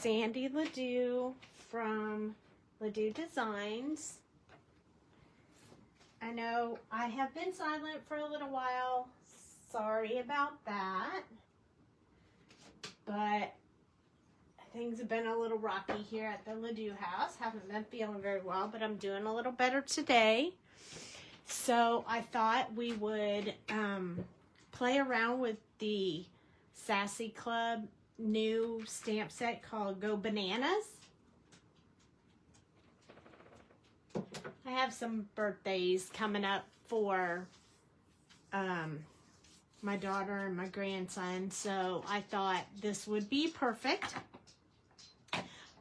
Sandy Doux from Doux Designs. I know I have been silent for a little while. Sorry about that. But things have been a little rocky here at the Doux house. Haven't been feeling very well, but I'm doing a little better today. So I thought we would play around with the Sassy Club new stamp set called Go Bananas. I have some birthdays coming up for my daughter and my grandson, so I thought this would be perfect.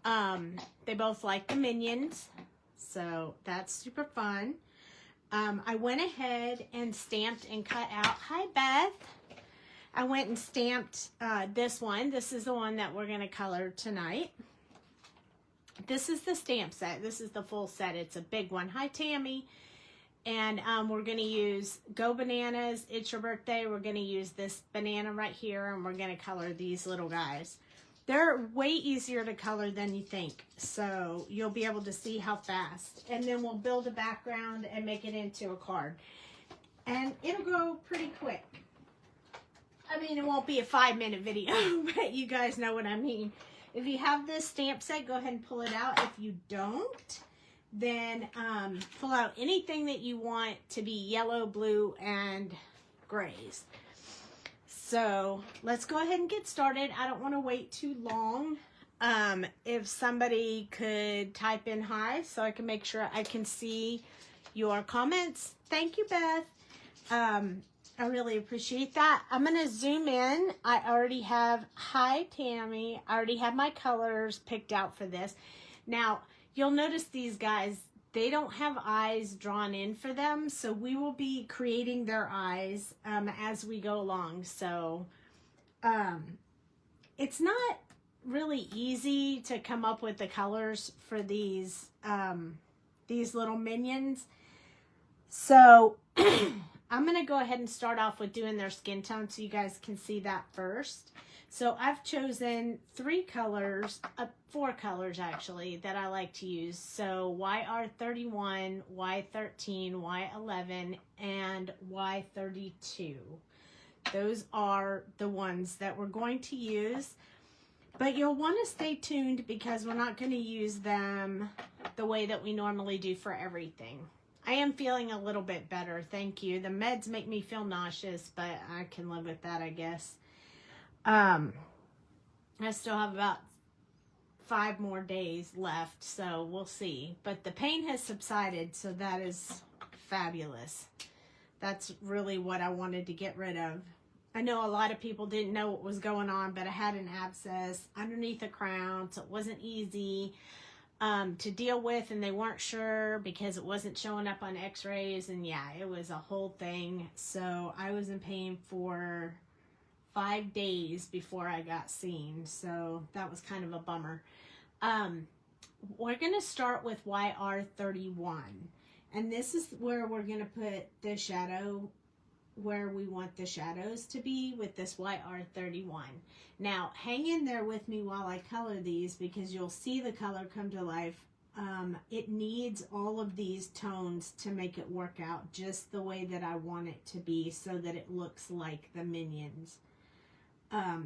They both like the Minions, so that's super fun. I went ahead and stamped and cut out, hi Beth, I went and stamped this one. This is the one that we're going to color tonight. This is the stamp set. This is the full set. It's a big one. Hi Tammy. And we're going to use Go Bananas, It's Your Birthday. We're going to use this banana right here, and we're going to color these little guys. They're way easier to color than you think, so you'll be able to see how fast. And then we'll build a background and make it into a card. And it'll go pretty quick. I mean, it won't be a 5-minute video, but you guys know what I mean. If you have this stamp set, go ahead and pull it out. If you don't, then pull out anything that you want to be yellow, blue, and grays. So let's go ahead and get started. I don't want to wait too long. If somebody could type in hi so I can make sure I can see your comments. Thank you, Beth. I really appreciate that. I'm going to zoom in. I already have, hi Tammy, I already have my colors picked out for this. Now, you'll notice these guys, they don't have eyes drawn in for them, so we will be creating their eyes as we go along. So it's not really easy to come up with the colors for these little minions. So I'm going to go ahead and start off with doing their skin tone so you guys can see that first. So I've chosen 4 colors actually, that I like to use. So YR31, Y13, Y11, and Y32. Those are the ones that we're going to use. But you'll want to stay tuned because we're not going to use them the way that we normally do for everything. I am feeling a little bit better, thank you. The meds make me feel nauseous, but I can live with that, I guess. I still have about 5 more days left, so we'll see. But the pain has subsided, so that is fabulous. That's really what I wanted to get rid of. I know a lot of people didn't know what was going on, but I had an abscess underneath the crown, so it wasn't easy to deal with, and they weren't sure because it wasn't showing up on x-rays, and yeah, it was a whole thing. So I was in pain for 5 days before I got seen, so that was kind of a bummer. We're going to start with YR31, and this is where we're going to put the shadow where we want the shadows to be with this YR31. Now, hang in there with me while I color these because you'll see the color come to life. It needs all of these tones to make it work out just the way that I want it to be so that it looks like the Minions.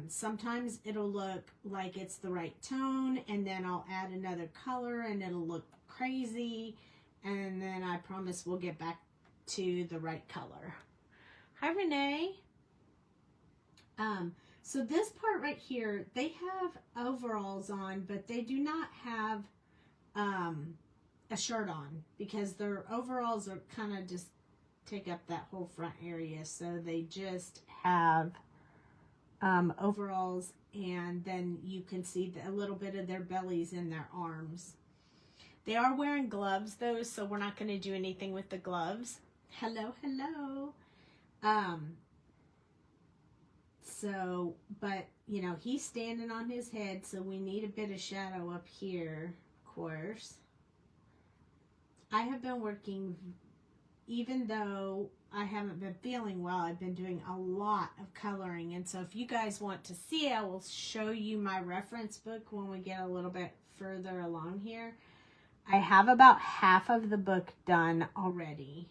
Sometimes it'll look like it's the right tone, and then I'll add another color and it'll look crazy, and then I promise we'll get back to the right color. Hi Renee. So this part right here, they have overalls on, but they do not have a shirt on because their overalls are kind of just take up that whole front area. So they just have overalls, and then you can see a little bit of their bellies and their arms. They are wearing gloves though, so we're not going to do anything with the gloves. Hello, hello. So, but, you know, he's standing on his head, so we need a bit of shadow up here, of course. I have been working even though I haven't been feeling well, I've been doing a lot of coloring. And so if you guys want to see, I will show you my reference book when we get a little bit further along here. I have about half of the book done already.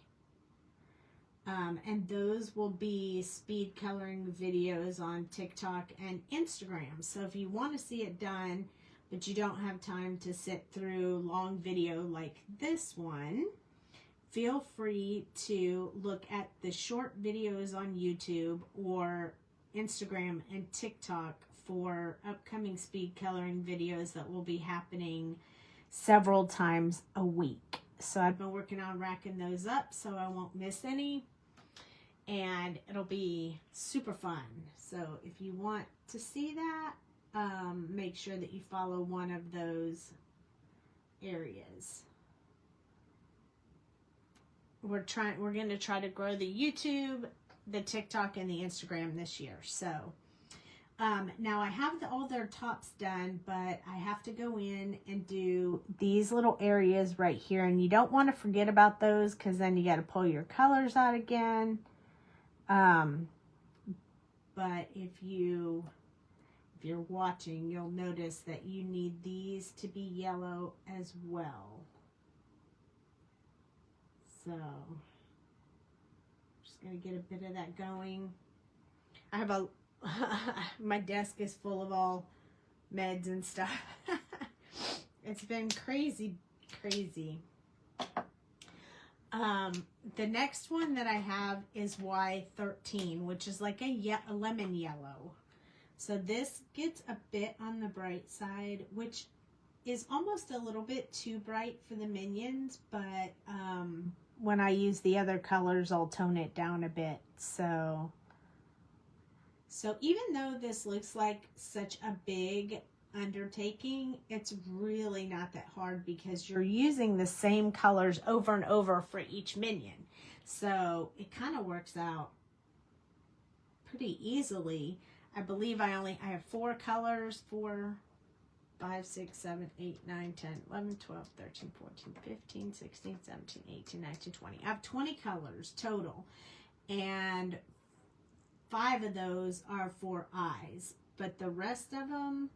And those will be speed coloring videos on TikTok and Instagram. So if you want to see it done, but you don't have time to sit through long video like this one, feel free to look at the short videos on YouTube or Instagram and TikTok for upcoming speed coloring videos that will be happening several times a week. So I've been working on racking those up so I won't miss any, and it'll be super fun. So if you want to see that, make sure that you follow one of those areas. We're going to try to grow the YouTube, the TikTok, and the Instagram this year. So now I have all their tops done, but I have to go in and do these little areas right here. And you don't want to forget about those, because then you got to pull your colors out again. But if you're watching, you'll notice that you need these to be yellow as well. So just gonna get a bit of that going. I have my desk is full of all meds and stuff. It's been crazy. The next one that I have is Y13, which is like a lemon yellow. So this gets a bit on the bright side, which is almost a little bit too bright for the minions, but when I use the other colors, I'll tone it down a bit. So even though this looks like such a big undertaking, it's really not that hard, because you're using the same colors over and over for each minion. So it kind of works out pretty easily. I believe I have 4 colors, 4, 5, 6, 7, 8, 9, 10, 11, 12, 13, 14, 15, 16, 17, 18, 19, 20. I have 20 colors total, and 5 of those are for eyes, but the rest of them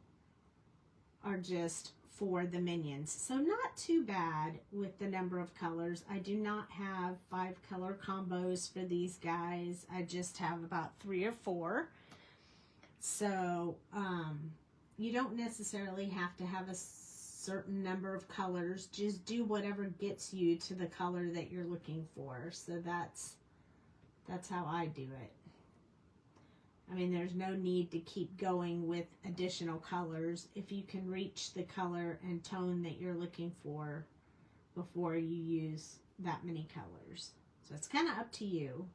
are just for the minions. So not too bad with the number of colors. I do not have 5 color combos for these guys. I just have about 3 or 4. So you don't necessarily have to have a certain number of colors. Just do whatever gets you to the color that you're looking for. So that's how I do it. I mean, there's no need to keep going with additional colors if you can reach the color and tone that you're looking for before you use that many colors. So it's kind of up to you.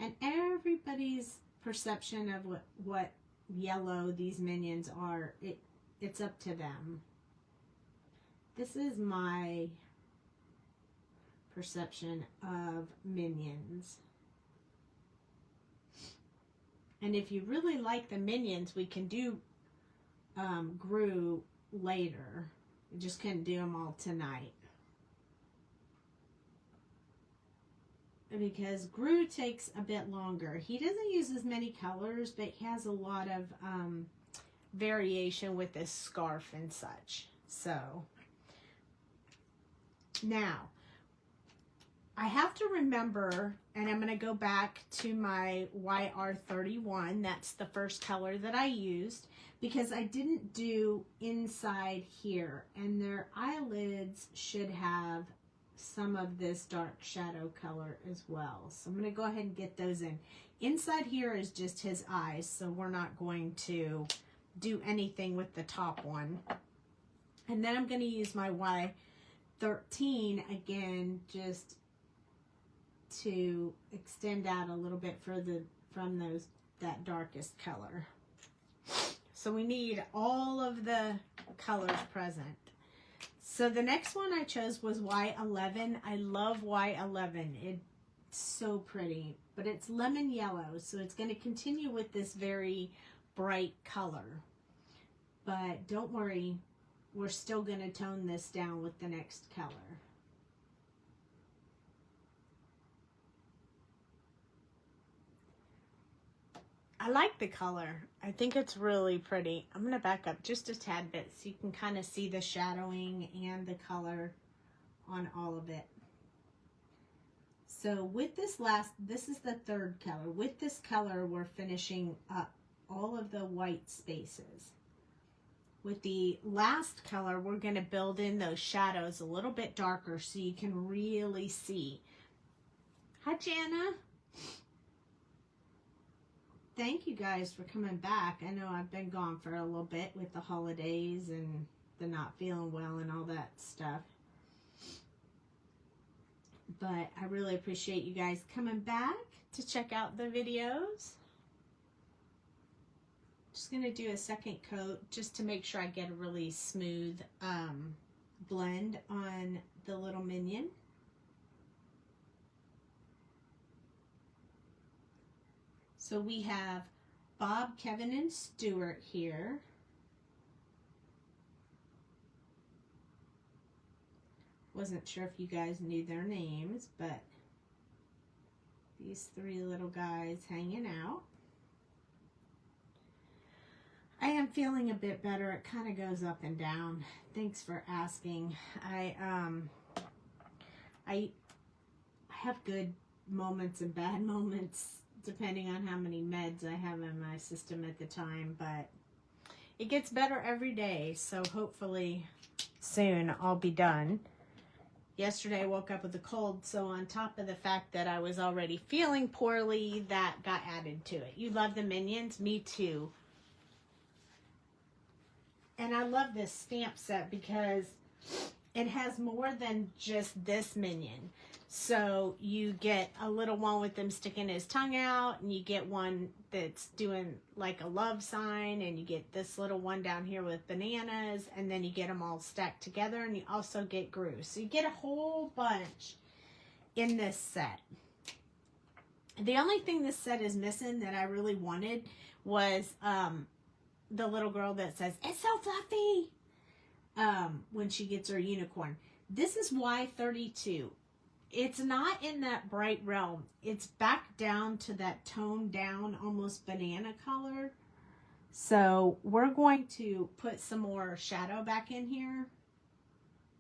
And everybody's perception of what yellow these minions are, it's up to them. This is my perception of minions. And if you really like the minions, we can do Gru later. We just couldn't do them all tonight, because Gru takes a bit longer. He doesn't use as many colors, but he has a lot of variation with this scarf and such. So now I have to remember, and I'm going to go back to my YR31. That's the first color that I used, because I didn't do inside here, and their eyelids should have some of this dark shadow color as well. So I'm going to go ahead and get those in. Inside here is just his eyes, so we're not going to do anything with the top one. And then I'm going to use my Y13 again, just to extend out a little bit further from that darkest color. So we need all of the colors present. So the next one I chose was Y11. I love Y11. It's so pretty, but it's lemon yellow, so it's going to continue with this very bright color. But don't worry, we're still going to tone this down with the next color. I like the color. I think it's really pretty. I'm going to back up just a tad bit so you can kind of see the shadowing and the color on all of it. So with this this is the third color. With this color, we're finishing up all of the white spaces. With the last color, we're going to build in those shadows a little bit darker so you can really see. Hi, Jana. Thank you guys for coming back. I know I've been gone for a little bit with the holidays and the not feeling well and all that stuff. But I really appreciate you guys coming back to check out the videos. Just going to do a second coat just to make sure I get a really smooth blend on the little minion. So we have Bob, Kevin, and Stuart here. Wasn't sure if you guys knew their names, but these three little guys hanging out. I am feeling a bit better. It kind of goes up and down. Thanks for asking. I have good moments and bad moments depending on how many meds I have in my system at the time, but it gets better every day, so hopefully soon I'll be done. Yesterday I woke up with a cold, so on top of the fact that I was already feeling poorly, that got added to it. You love the Minions? Me too. And I love this stamp set because it has more than just this Minion. So you get a little one with him sticking his tongue out, and you get one that's doing like a love sign, and you get this little one down here with bananas, and then you get them all stacked together, and you also get Gru. So you get a whole bunch in this set. The only thing this set is missing that I really wanted was the little girl that says, "It's so fluffy," when she gets her unicorn. This is Y32. It's not in that bright realm. It's back down to that toned down, almost banana color. So we're going to put some more shadow back in here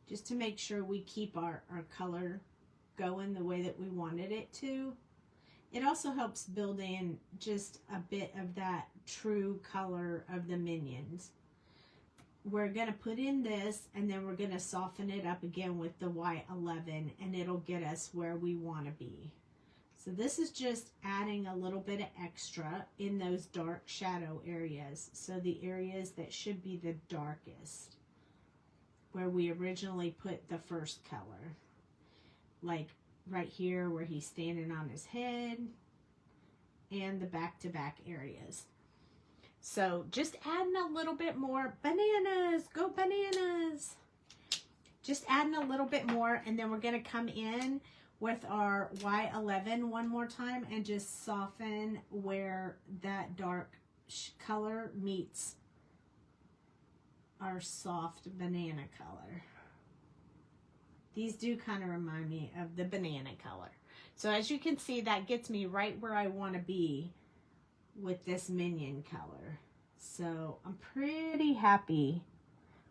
just to make sure we keep our color going the way that we wanted it to. It also helps build in just a bit of that true color of the Minions. We're going to put in this, and then we're going to soften it up again with the Y11, and it'll get us where we want to be. So this is just adding a little bit of extra in those dark shadow areas. So the areas that should be the darkest, where we originally put the first color. Like right here where he's standing on his head, and the back-to-back areas. So just adding a little bit more. Bananas, go bananas. Just adding a little bit more, and then we're going to come in with our Y11 one more time and just soften where that dark color meets our soft banana color. These do kind of remind me of the banana color. So as you can see, that gets me right where I want to be with this Minion color. So I'm pretty happy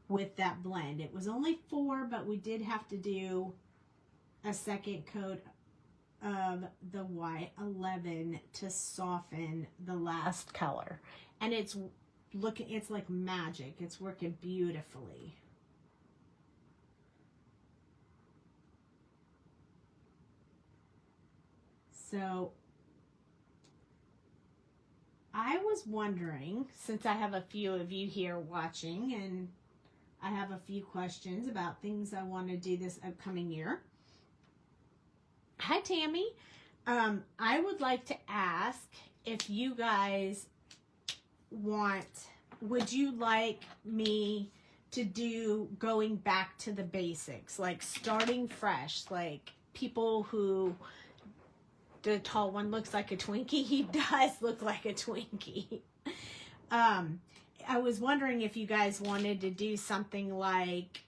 with that blend. It was only 4, but we did have to do a second coat of the Y11 to soften the last color. And it's like magic. It's working beautifully. So I was wondering, since I have a few of you here watching and I have a few questions about things I want to do this upcoming year. Hi, Tammy. I would like to ask if you guys would you like me to do going back to the basics, like starting fresh, like people who... The tall one looks like a Twinkie. He does look like a Twinkie. I was wondering if you guys wanted to do something like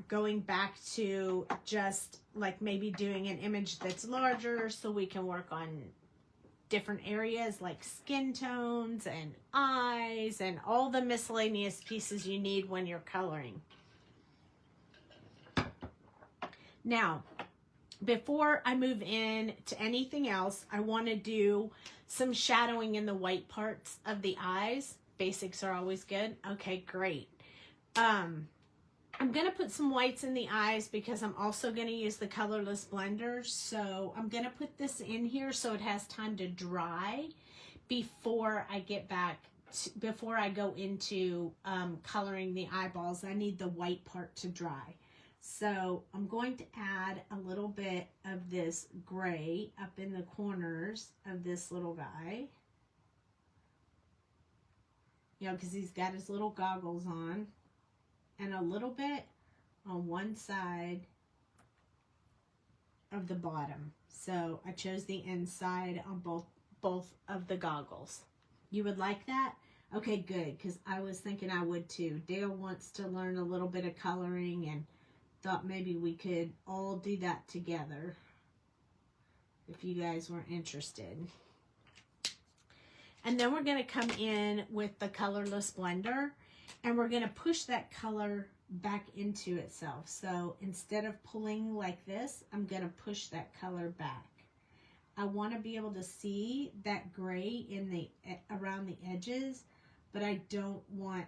going back to just like maybe doing an image that's larger so we can work on different areas like skin tones and eyes and all the miscellaneous pieces you need when you're coloring. Now, before I move in to anything else, I want to do some shadowing in the white parts of the eyes. Basics are always good. Okay, great. I'm going to put some whites in the eyes because I'm also going to use the colorless blender. So I'm going to put this in here so it has time to dry before I get back, before I go into coloring the eyeballs. I need the white part to dry. So I'm going to add a little bit of this gray up in the corners of this little guy. You know, because he's got his little goggles on. And a little bit on one side of the bottom. So I chose the inside on both of the goggles. You would like that? Okay, good, because I was thinking I would too. Dale wants to learn a little bit of coloring and thought maybe we could all do that together if you guys were interested. And then we're going to come in with the colorless blender. And we're going to push that color back into itself. So instead of pulling like this, I'm going to push that color back. I want to be able to see that gray in the around the edges, but I don't want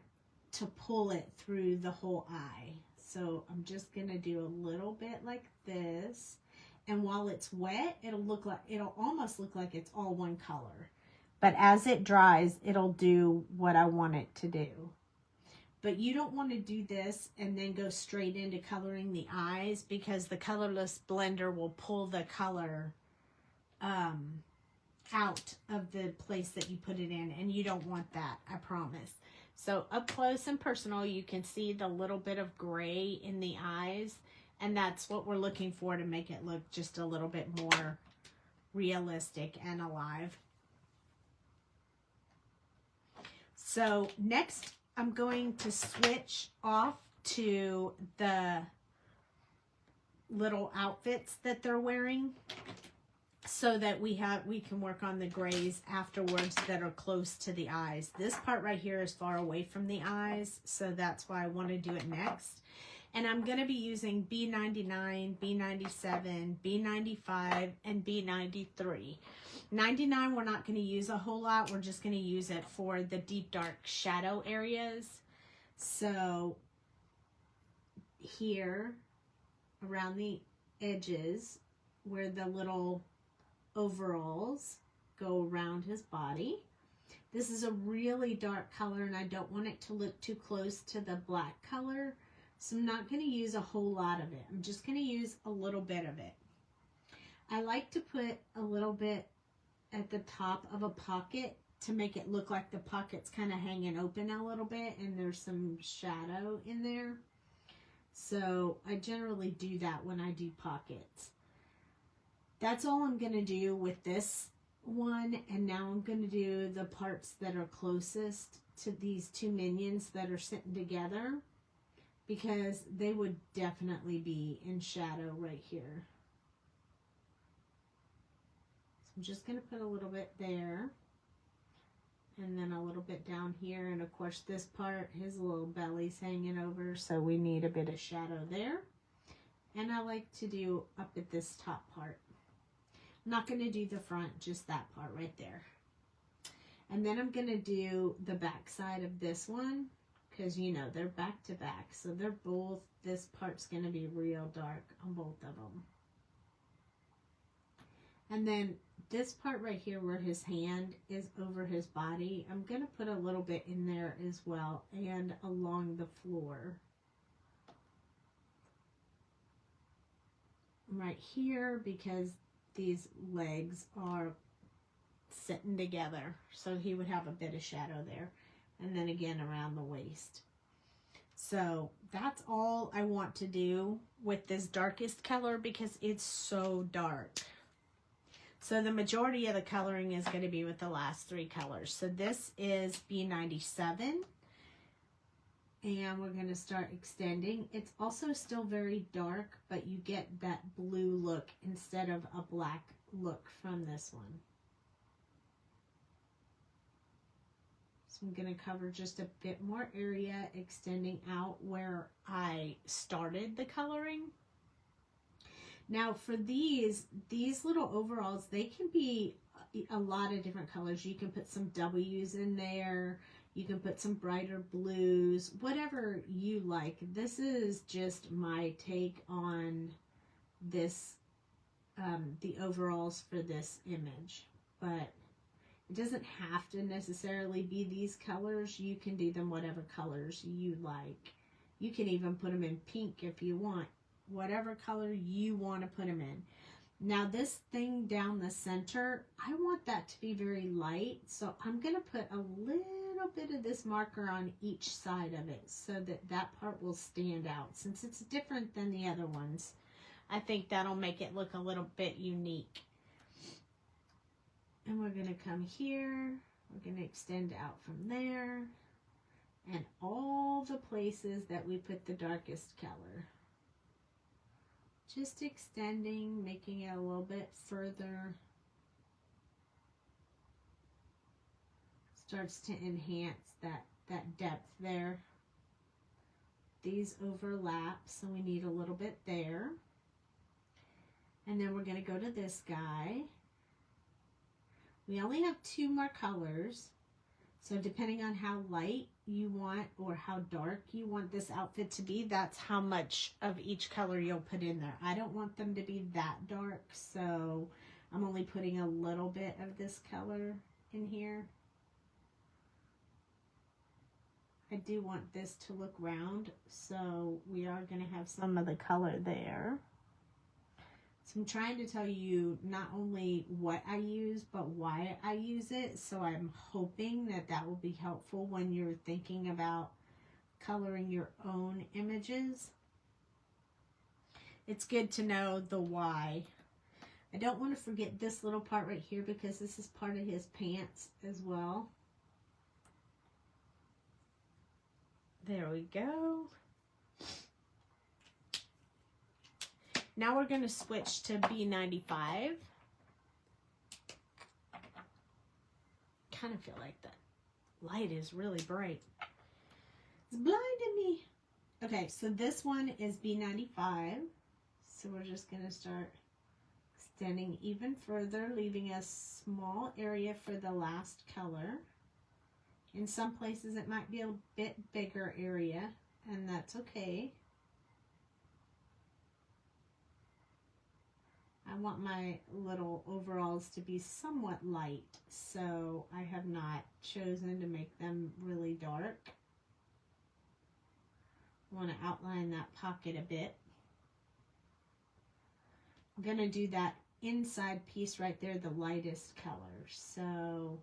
to pull it through the whole eye. So I'm just going to do a little bit like this. And while it's wet, it'll almost look like it's all one color. But as it dries, it'll do what I want it to do. But you don't want to do this and then go straight into coloring the eyes because the colorless blender will pull the color out of the place that you put it in. And you don't want that, I promise. So up close and personal, you can see the little bit of gray in the eyes. And that's what we're looking for to make it look just a little bit more realistic and alive. So next, I'm going to switch off to the little outfits that they're wearing so that we can work on the grays afterwards that are close to the eyes. This part right here is far away from the eyes, so that's why I want to do it next. And I'm going to be using B99, B97, B95, and B93. 99 we're not going to use a whole lot. We're just going to use it for the deep dark shadow areas. So here around the edges where the little overalls go around his body. This is a really dark color and I don't want it to look too close to the black color. So I'm not going to use a whole lot of it. I'm just going to use a little bit of it. I like to put a little bit at the top of a pocket to make it look like the pocket's kind of hanging open a little bit and there's some shadow in there. So I generally do that when I do pockets. That's all I'm going to do with this one. And now I'm going to do the parts that are closest to these two minions that are sitting together, because they would definitely be in shadow right here. So I'm just going to put a little bit there and then a little bit down here. And of course this part, his little belly's hanging over, so we need a bit of shadow there. And I like to do up at this top part. I'm not going to do the front, just that part right there. And then I'm going to do the back side of this one, because you know they're back to back, so they're both, this part's going to be real dark on both of them. And then this part right here where his hand is over his body, I'm going to put a little bit in there as well, and along the floor. Right here, because these legs are sitting together, so he would have a bit of shadow there. And then again around the waist. So that's all I want to do with this darkest color because it's so dark. So the majority of the coloring is going to be with the last three colors. So this is B97. And we're going to start extending. It's also still very dark, but you get that blue look instead of a black look from this one. So I'm going to cover just a bit more area, extending out where I started the coloring. Now for these little overalls, they can be a lot of different colors. You can put some W's in there. You can put some brighter blues, whatever you like. This is just my take on this, the overalls for this image. But it doesn't have to necessarily be these colors. You can do them whatever colors you like. You can even put them in pink if you want. Whatever color you want to put them in. Now this thing down the center, I want that to be very light. So I'm going to put a little bit of this marker on each side of it so that that part will stand out. Since it's different than the other ones, I think that'll make it look a little bit unique. And we're going to come here. We're going to extend out from there. And all the places that we put the darkest color. Just extending, making it a little bit further. Starts to enhance that depth there. These overlap, so we need a little bit there. And then we're going to go to this guy. We only have 2 more colors. So depending on how light you want or how dark you want this outfit to be, that's how much of each color you'll put in there. I don't want them to be that dark, so I'm only putting a little bit of this color in here. I do want this to look round, so we are going to have some of the color there. So I'm trying to tell you not only what I use, but why I use it. So I'm hoping that that will be helpful when you're thinking about coloring your own images. It's good to know the why. I don't want to forget this little part right here because this is part of his pants as well. There we go. Now we're going to switch to B95. Kind of feel like the light is really bright. It's blinding me. Okay, so this one is B95. So we're just going to start extending even further, leaving a small area for the last color. In some places it might be a bit bigger area, and that's okay. I want my little overalls to be somewhat light, so I have not chosen to make them really dark. I want to outline that pocket a bit. I'm going to do that inside piece right there, the lightest color. So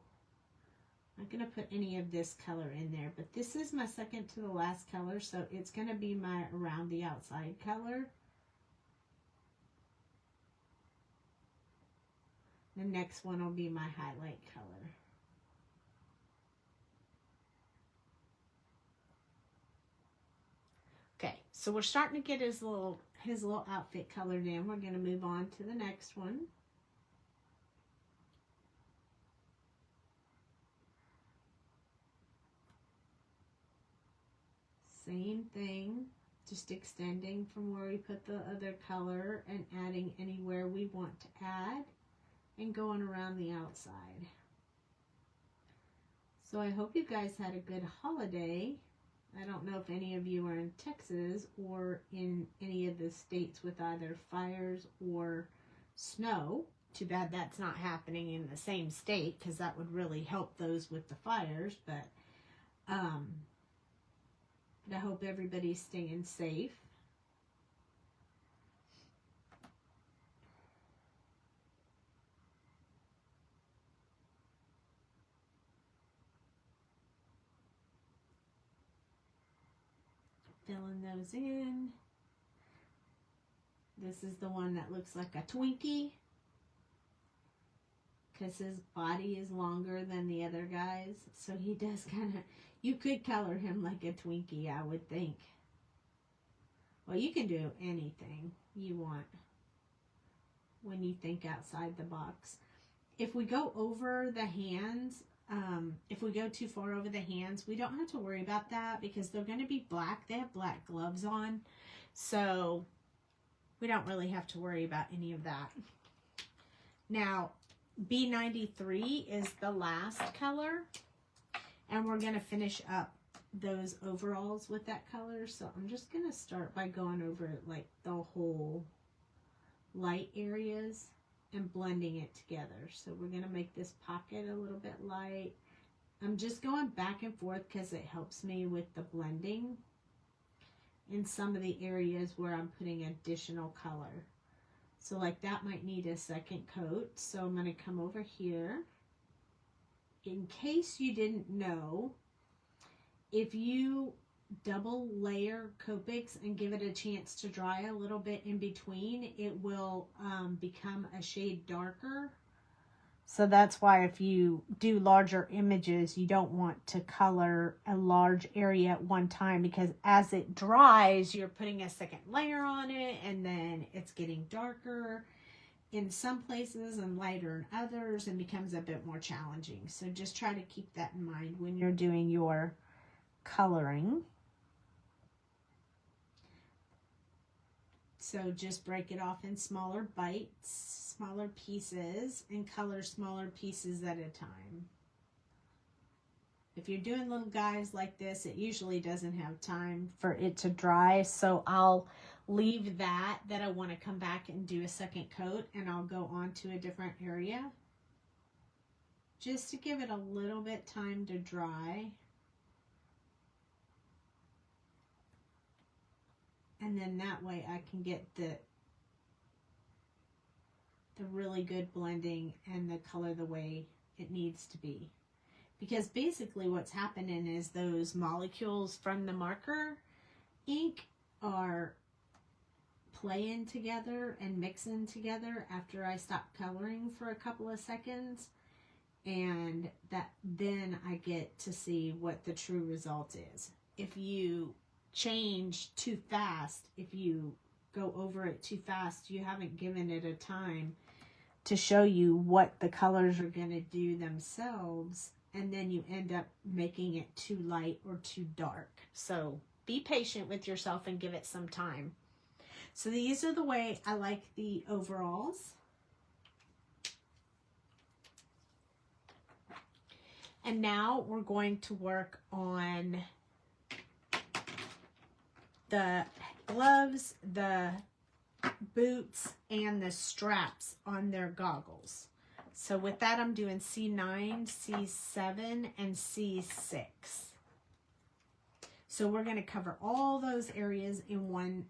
I'm not going to put any of this color in there, but this is my second to the last color, so it's going to be my around the outside color. The next one will be my highlight color. Okay, so we're starting to get his little outfit colored in. We're going to move on to the next one. Same thing, just extending from where we put the other color and adding anywhere we want to add. And going around the outside. So I hope you guys had a good holiday. I don't know if any of you are in Texas or in any of the states with either fires or snow. Too bad that's not happening in the same state, because that would really help those with the fires. But I hope everybody's staying safe. Filling those in. This is the one that looks like a Twinkie, because his body is longer than the other guys. So he does kind of, you could color him like a Twinkie, I would think. Well, you can do anything you want when you think outside the box. If we go over the hands, if we go too far over the hands, we don't have to worry about that because they're going to be black. They have black gloves on. So we don't really have to worry about any of that. Now, B93 is the last color. And we're going to finish up those overalls with that color. So I'm just going to start by going over like the whole light areas and blending it together. So we're going to make this pocket a little bit light. I'm just going back and forth because it helps me with the blending in some of the areas where I'm putting additional color. So like that might need a second coat. So I'm going to come over here. In case you didn't know, if you double layer Copics and give it a chance to dry a little bit in between, it will become a shade darker. So that's why if you do larger images, you don't want to color a large area at one time, because as it dries, you're putting a second layer on it and then it's getting darker in some places and lighter in others, and becomes a bit more challenging. So just try to keep that in mind when you're doing your coloring. So just break it off in smaller bites, smaller pieces, and color smaller pieces at a time. If you're doing little guys like this, it usually doesn't have time for it to dry. So I'll leave that I want to come back and do a second coat, and I'll go on to a different area just to give it a little bit time to dry. And then that way I can get the really good blending and the color the way it needs to be. Because basically what's happening is those molecules from the marker ink are playing together and mixing together after I stop coloring for a couple of seconds, and then I get to see what the true result is. If you change too fast, if you go over it too fast, you haven't given it a time to show you what the colors are going to do themselves, and then you end up making it too light or too dark. So be patient with yourself and give it some time. So these are the way I like the overalls. And now we're going to work on the gloves, the boots, and the straps on their goggles. So with that, I'm doing C9, C7, and C6. So we're going to cover all those areas in one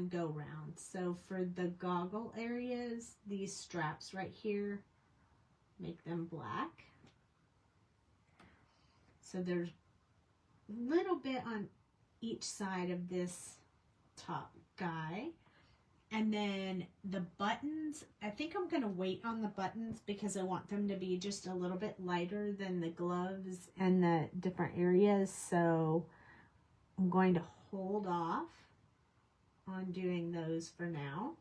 go round. So for the goggle areas, these straps right here, make them black. So there's a little bit on each side of this top guy. And then the buttons, I think I'm going to wait on the buttons because I want them to be just a little bit lighter than the gloves and the different areas. So I'm going to hold off on doing those for now.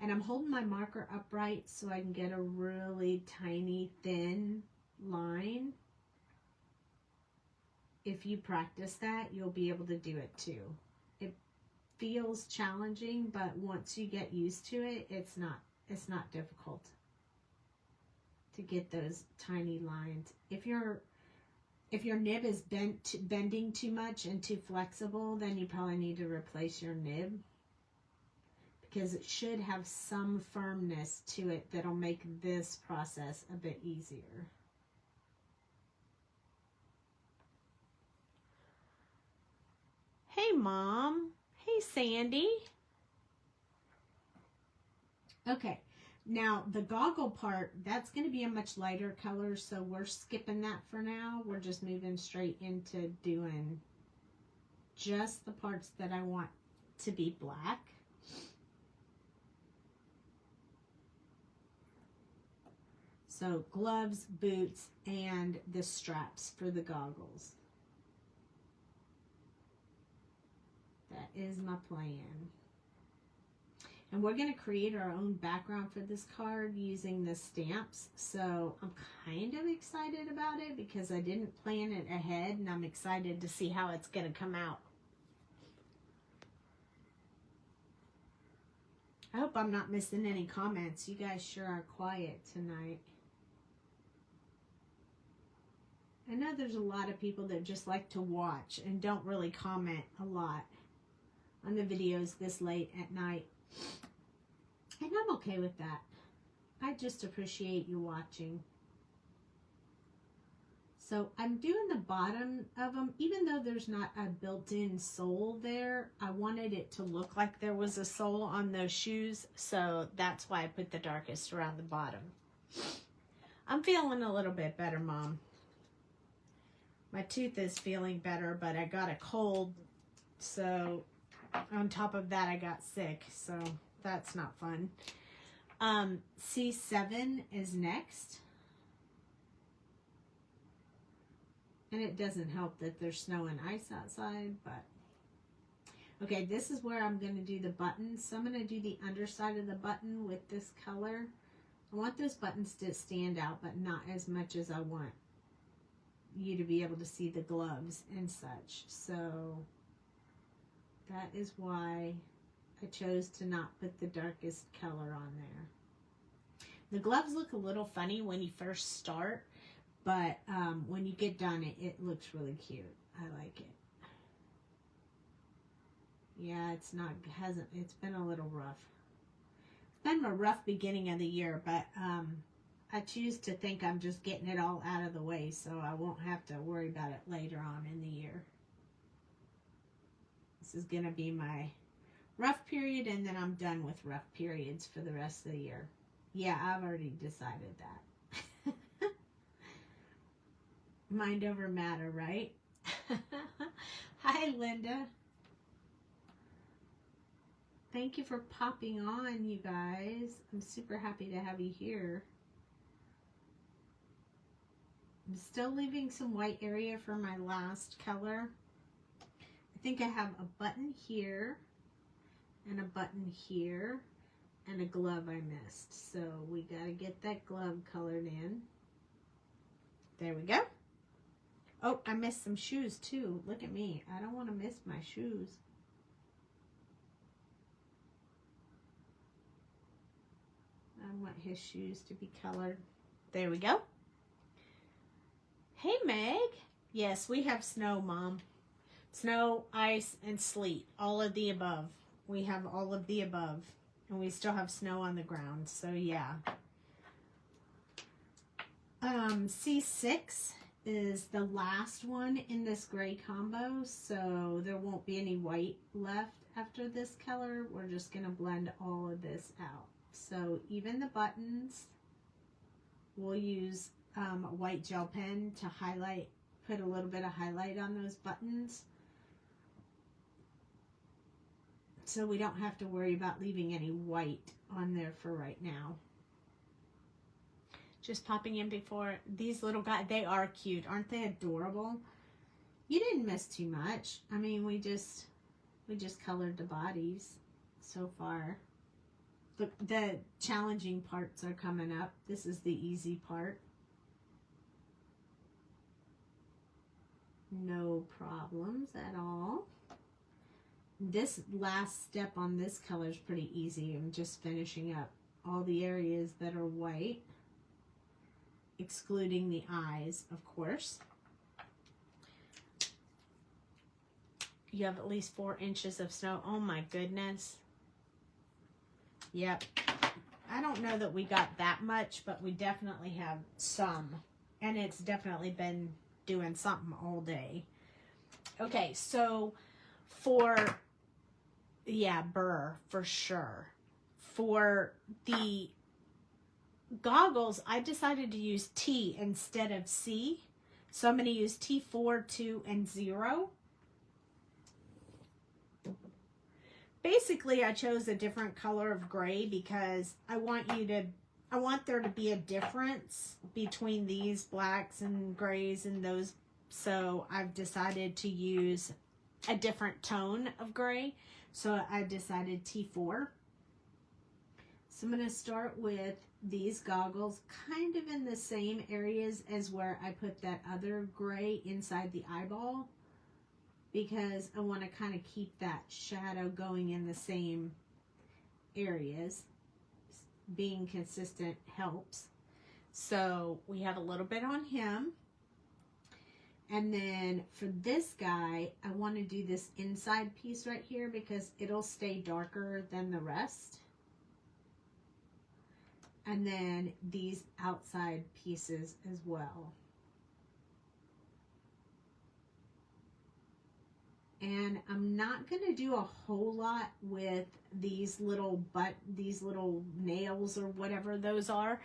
And I'm holding my marker upright so I can get a really tiny thin line. If you practice that, you'll be able to do it too. It feels challenging, but once you get used to it, it's not difficult to get those tiny lines. If your nib is bending too much and too flexible, then you probably need to replace your nib, because it should have some firmness to it that'll make this process a bit easier. Hey, Mom. Hey, Sandy. Okay, now the goggle part, that's going to be a much lighter color, so we're skipping that for now. We're just moving straight into doing just the parts that I want to be black. So gloves, boots, and the straps for the goggles. That is my plan. And we're going to create our own background for this card using the stamps. So I'm kind of excited about it because I didn't plan it ahead, and I'm excited to see how it's going to come out. I hope I'm not missing any comments. You guys sure are quiet tonight. I know there's a lot of people that just like to watch and don't really comment a lot on the videos this late at night. And I'm okay with that. I just appreciate you watching. So I'm doing the bottom of them, even though there's not a built-in sole there. I wanted it to look like there was a sole on those shoes, so that's why I put the darkest around the bottom. I'm feeling a little bit better, Mom. My tooth is feeling better, but I got a cold, so on top of that I got sick, so that's not fun. C7 is next. And it doesn't help that there's snow and ice outside, but okay, this is where I'm going to do the buttons. So I'm going to do the underside of the button with this color. I want those buttons to stand out, but not as much as I want you to be able to see the gloves and such. So that is why I chose to not put the darkest color on there. The gloves look a little funny when you first start, but when you get done, it looks really cute. I like it. Yeah, it's been a little rough. It's been a rough beginning of the year, but I choose to think I'm just getting it all out of the way so I won't have to worry about it later on in the year. This is going to be my rough period, and then I'm done with rough periods for the rest of the year. Yeah, I've already decided that. Mind over matter, right? Hi, Linda. Thank you for popping on, you guys. I'm super happy to have you here. I'm still leaving some white area for my last color. I think I have a button here and a button here and a glove I missed. So we got to get that glove colored in. There we go. Oh, I missed some shoes too. Look at me. I don't want to miss my shoes. I want his shoes to be colored. There we go. Hey, Meg. Yes, we have snow, Mom. Snow, ice, and sleet. All of the above. We have all of the above. And we still have snow on the ground. So, yeah. C6 is the last one in this gray combo. So, there won't be any white left after this color. We're just going to blend all of this out. So, even the buttons, we'll use a white gel pen to highlight, put a little bit of highlight on those buttons. So we don't have to worry about leaving any white on there for right now. Just popping in before these little guys, they are cute. Aren't they adorable? You didn't miss too much. I mean, we just colored the bodies so far. The challenging parts are coming up. This is the easy part. No problems at all. This last step on this color is pretty easy. I'm just finishing up all the areas that are white, excluding the eyes, of course. You have at least 4 inches of snow. Oh my goodness. Yep. I don't know that we got that much, but we definitely have some. And it's definitely been doing something all day. Okay, so for, yeah, burr, for sure. For the goggles, I decided to use T instead of C. So I'm going to use T4, 2, and 0. Basically, I chose a different color of gray because I want there to be a difference between these blacks and grays and those. So I've decided to use a different tone of gray. So I decided T4. So I'm going to start with these goggles, kind of in the same areas as where I put that other gray inside the eyeball, because I want to kind of keep that shadow going in the same areas. Being consistent helps. So we have a little bit on him. And then for this guy, I want to do this inside piece right here because it'll stay darker than the rest. And then these outside pieces as well. And I'm not going to do a whole lot with these little nails or whatever those are.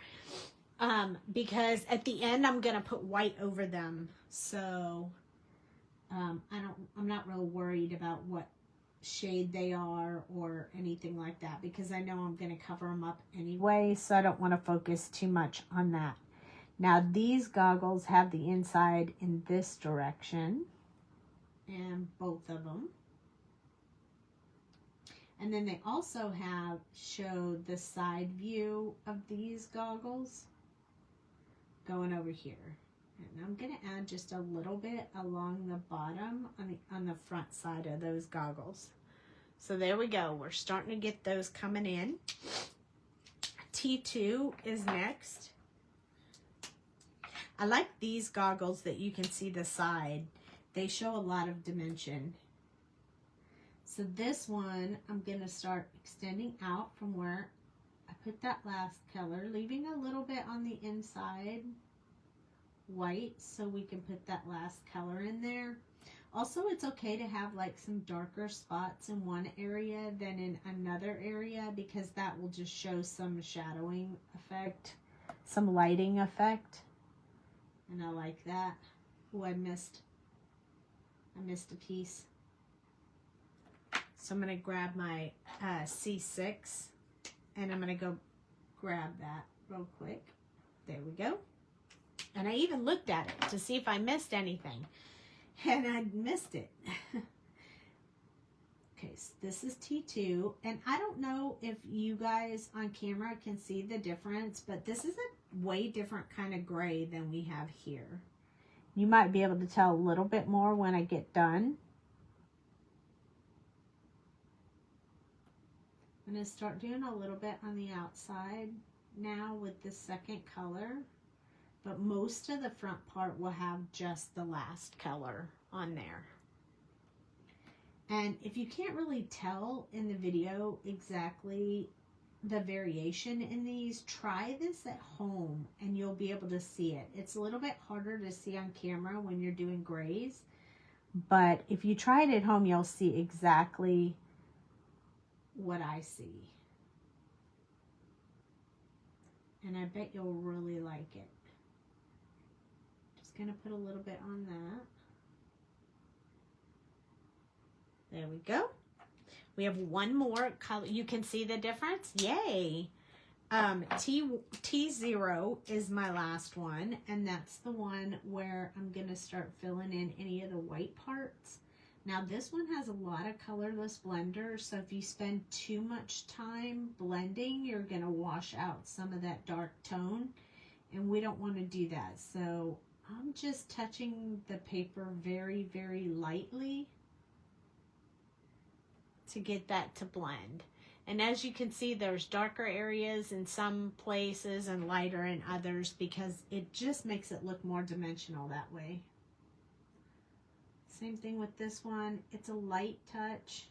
Because at the end I'm going to put white over them. So I'm not real worried about what shade they are or anything like that, because I know I'm going to cover them up anyway, so I don't want to focus too much on that. Now these goggles have the inside in this direction, and both of them. And then they also show the side view of these goggles going over here. And I'm going to add just a little bit along the bottom on the front side of those goggles. So there we go. We're starting to get those coming in. T2 is next. I like these goggles that you can see the side. They show a lot of dimension. So this one, I'm going to start extending out from where I put that last color, leaving a little bit on the inside white so we can put that last color in there. Also, it's okay to have like some darker spots in one area than in another area, because that will just show some shadowing effect, some lighting effect. And I like that. Oh, I missed a piece. So I'm going to grab my C6 and I'm going to go grab that real quick. There we go. And I even looked at it to see if I missed anything. And I missed it. Okay, so this is T2. And I don't know if you guys on camera can see the difference, but this is a way different kind of gray than we have here. You might be able to tell a little bit more when I get done. I'm going to start doing a little bit on the outside now with the second color. But most of the front part will have just the last color on there. And if you can't really tell in the video exactly the variation in these, try this at home and you'll be able to see it. It's a little bit harder to see on camera when you're doing grays, but if you try it at home, you'll see exactly what I see. And I bet you'll really like it. Going to put a little bit on that. There we go. We have one more color. You can see the difference. Yay. T0 is my last one, and that's the one where I'm going to start filling in any of the white parts. Now this one has a lot of colorless blender, so if you spend too much time blending, you're going to wash out some of that dark tone, and we don't want to do that. So I'm just touching the paper very, very lightly to get that to blend. And as you can see, there's darker areas in some places and lighter in others, because it just makes it look more dimensional that way. Same thing with this one. It's a light touch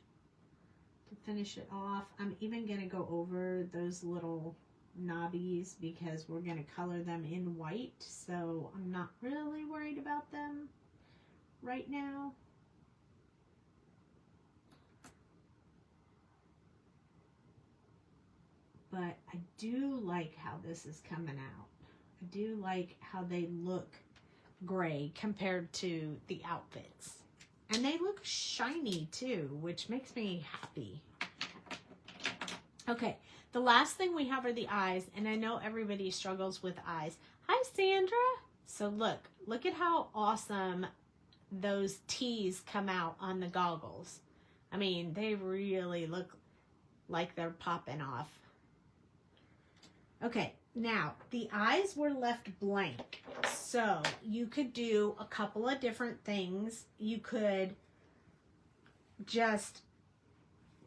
to finish it off. I'm even going to go over those little knobbies because we're going to color them in white, so I'm not really worried about them right now. But I do like how this is coming out. I do like how they look gray compared to the outfits. And they look shiny too, which makes me happy. Okay, the last thing we have are the eyes, and I know everybody struggles with eyes. Hi, Sandra. So look at how awesome those T's come out on the goggles. I mean, they really look like they're popping off. Okay, now the eyes were left blank. So you could do a couple of different things. You could just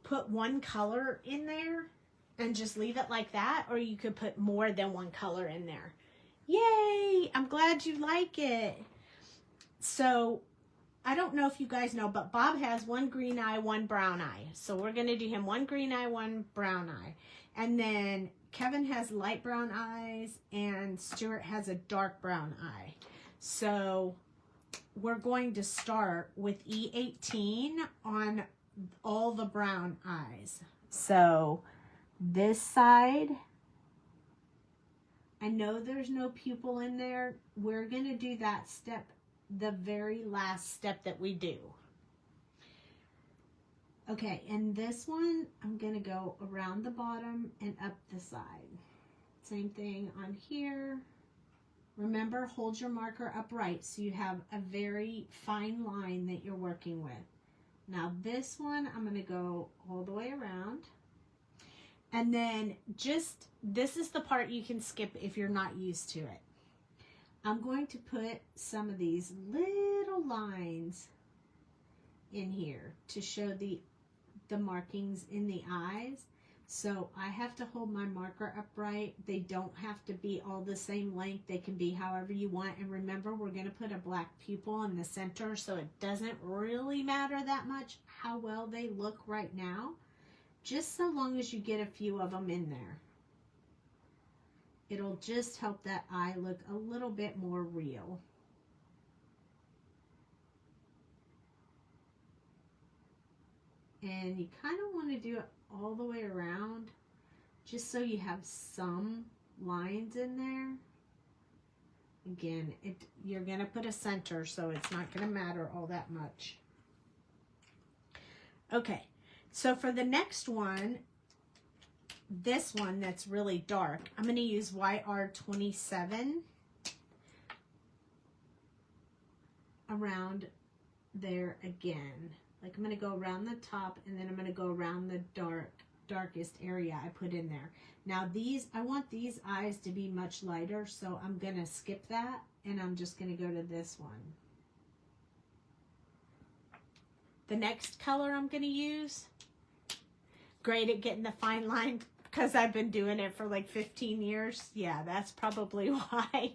put one color in there and just leave it like that, or you could put more than one color in there. Yay! I'm glad you like it. So I don't know if you guys know, but Bob has one green eye, one brown eye. So we're going to do him one green eye, one brown eye. And then Kevin has light brown eyes and Stuart has a dark brown eye. So we're going to start with E18 on all the brown eyes. So this side, I know there's no pupil in there. We're going to do that step, the very last step that we do. Okay, and this one, I'm going to go around the bottom and up the side. Same thing on here. Remember, hold your marker upright so you have a very fine line that you're working with. Now this one, I'm going to go all the way around. And then just, this is the part you can skip if you're not used to it. I'm going to put some of these little lines in here to show the markings in the eyes. So I have to hold my marker upright. They don't have to be all the same length. They can be however you want. And remember, we're going to put a black pupil in the center, so it doesn't really matter that much how well they look right now, just so long as you get a few of them in there. It'll just help that eye look a little bit more real. And you kind of want to do it all the way around, just so you have some lines in there. Again, you're going to put a center, so it's not going to matter all that much. Okay, so for the next one, this one that's really dark, I'm going to use YR27 around there again. Like I'm going to go around the top, and then I'm going to go around the darkest area I put in there. Now these, I want these eyes to be much lighter, so I'm going to skip that, and I'm just going to go to this one. The next color I'm going to use, great at getting the fine line because I've been doing it for like 15 years. Yeah, that's probably why.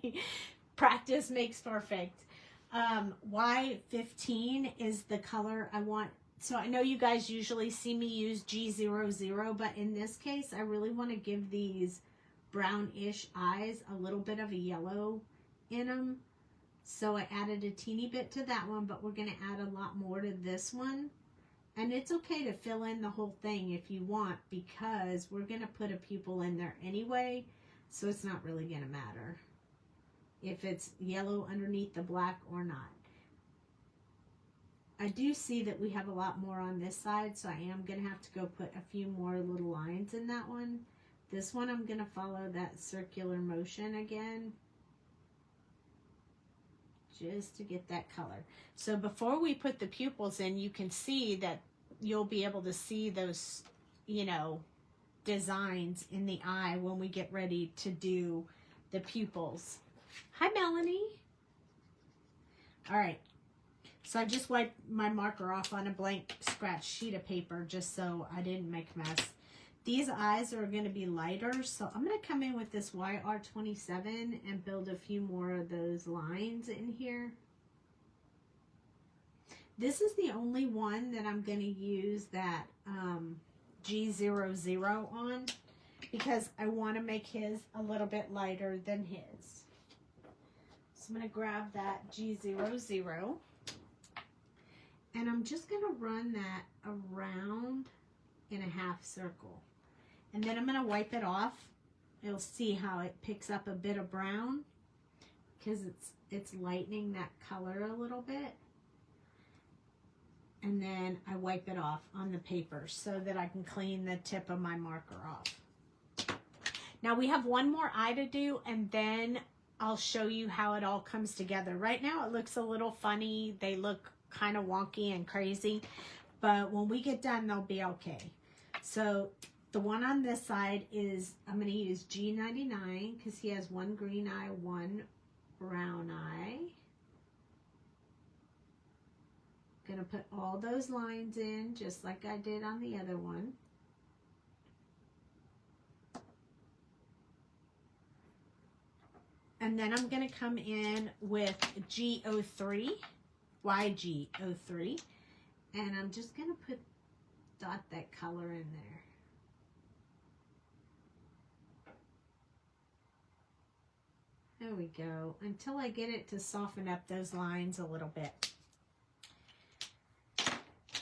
Practice makes perfect. Y15 is the color I want. So I know you guys usually see me use G00, but in this case, I really want to give these brownish eyes a little bit of a yellow in them. So I added a teeny bit to that one, but we're going to add a lot more to this one. And it's okay to fill in the whole thing if you want, because we're going to put a pupil in there anyway, so it's not really going to matter if it's yellow underneath the black or not. I do see that we have a lot more on this side, so I am going to have to go put a few more little lines in that one. This one I'm going to follow that circular motion again, just to get that color. So before we put the pupils in, you can see that you'll be able to see those, you know, designs in the eye when we get ready to do the pupils. Hi, Melanie. All right. So I just wiped my marker off on a blank scratch sheet of paper just so I didn't make a mess. These eyes are going to be lighter, so I'm going to come in with this YR27 and build a few more of those lines in here. This is the only one that I'm going to use that G00 on, because I want to make his a little bit lighter than his. So I'm going to grab that G00, and I'm just going to run that around in a half circle. And then I'm going to wipe it off. You'll see how it picks up a bit of brown because it's lightening that color a little bit. And then I wipe it off on the paper so that I can clean the tip of my marker off. Now we have one more eye to do, and then I'll show you how it all comes together. Right now it looks a little funny. They look kind of wonky and crazy, but when we get done, they'll be okay. So The one on this side is, I'm going to use G99 because he has one green eye, one brown eye. Going to put all those lines in just like I did on the other one. And then I'm going to come in with G03, YG03, and I'm just going to dot that color in there. There we go, until I get it to soften up those lines a little bit.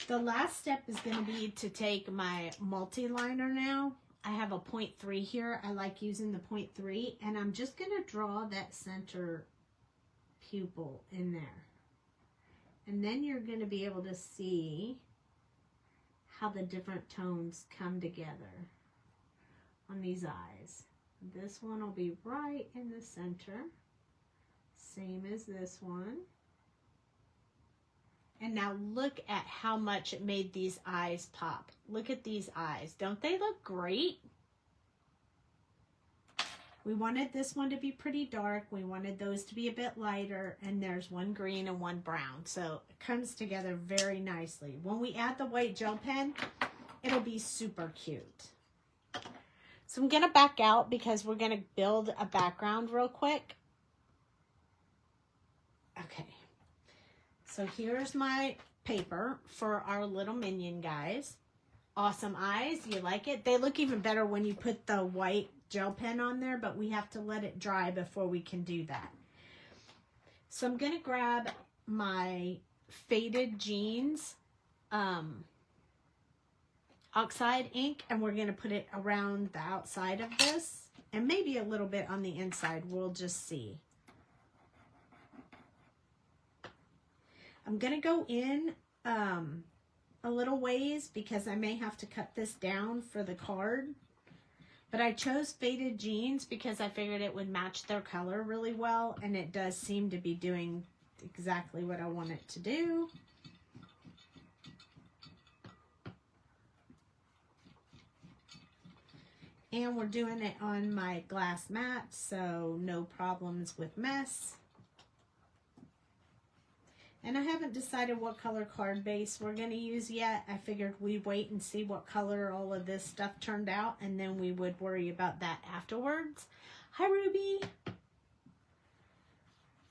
The last step is going to be to take my multi-liner now. I have a 0.3 here. I like using the 0.3, and I'm just going to draw that center pupil in there. And then you're going to be able to see how the different tones come together on these eyes. This one will be right in the center, same as this one. And now look at how much it made these eyes pop. Look at these eyes. Don't they look great? We wanted this one to be pretty dark. We wanted those to be a bit lighter. And there's one green and one brown. So it comes together very nicely. When we add the white gel pen, it'll be super cute. So I'm going to back out because we're going to build a background real quick. Okay. So here's my paper for our little minion guys. Awesome eyes. You like it? They look even better when you put the white gel pen on there, but we have to let it dry before we can do that. So I'm going to grab my Faded Jeans oxide ink, and we're going to put it around the outside of this and maybe a little bit on the inside. We'll just see. I'm going to go in a little ways because I may have to cut this down for the card. But I chose Faded Jeans because I figured it would match their color really well. And it does seem to be doing exactly what I want it to do. And we're doing it on my glass mat, so no problems with mess. And I haven't decided what color card base we're going to use yet. I figured we'd wait and see what color all of this stuff turned out, and then we would worry about that afterwards. Hi, Ruby.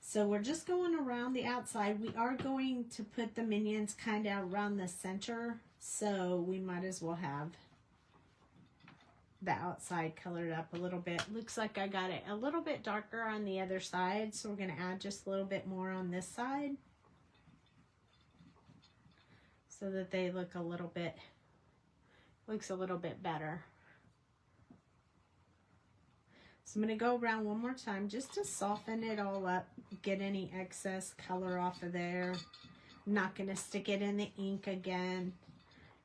So we're just going around the outside. We are going to put the minions kind of around the center, so we might as well have the outside colored up a little bit. Looks like I got it a little bit darker on the other side, so we're going to add just a little bit more on this side, so that they look a little bit, looks a little bit better. So I'm going to go around one more time just to soften it all up, get any excess color off of there. I'm not going to stick it in the ink again.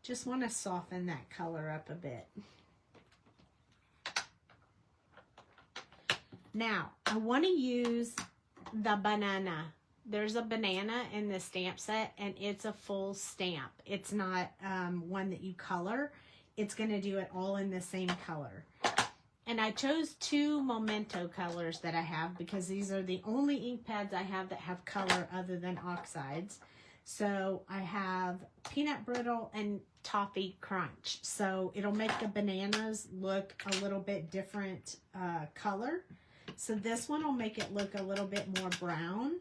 Just want to soften that color up a bit. Now, I want to use the banana. There's a banana in the stamp set, and it's a full stamp. It's not one that you color. It's going to do it all in the same color. And I chose two Memento colors that I have because these are the only ink pads I have that have color other than oxides. So I have Peanut Brittle and Toffee Crunch. So it'll make the bananas look a little bit different color. So this one will make it look a little bit more brown.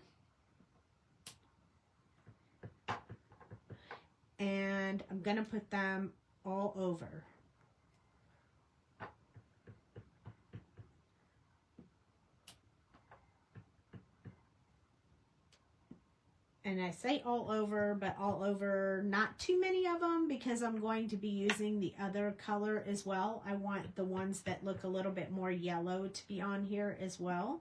And I'm going to put them all over. And I say all over, but all over, not too many of them because I'm going to be using the other color as well. I want the ones that look a little bit more yellow to be on here as well.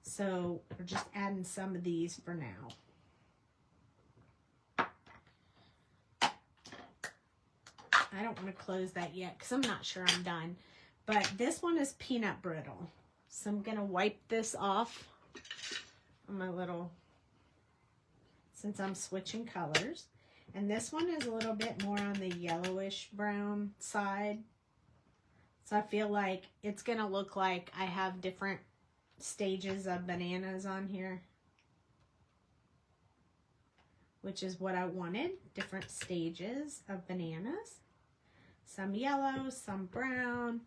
So we're just adding some of these for now. I don't want to close that yet because I'm not sure I'm done. But this one is Peanut Brittle. So I'm going to wipe this off on my little, since I'm switching colors. And this one is a little bit more on the yellowish brown side. So I feel like it's going to look like I have different stages of bananas on here, which is what I wanted. Different stages of bananas. Some yellow, some brown.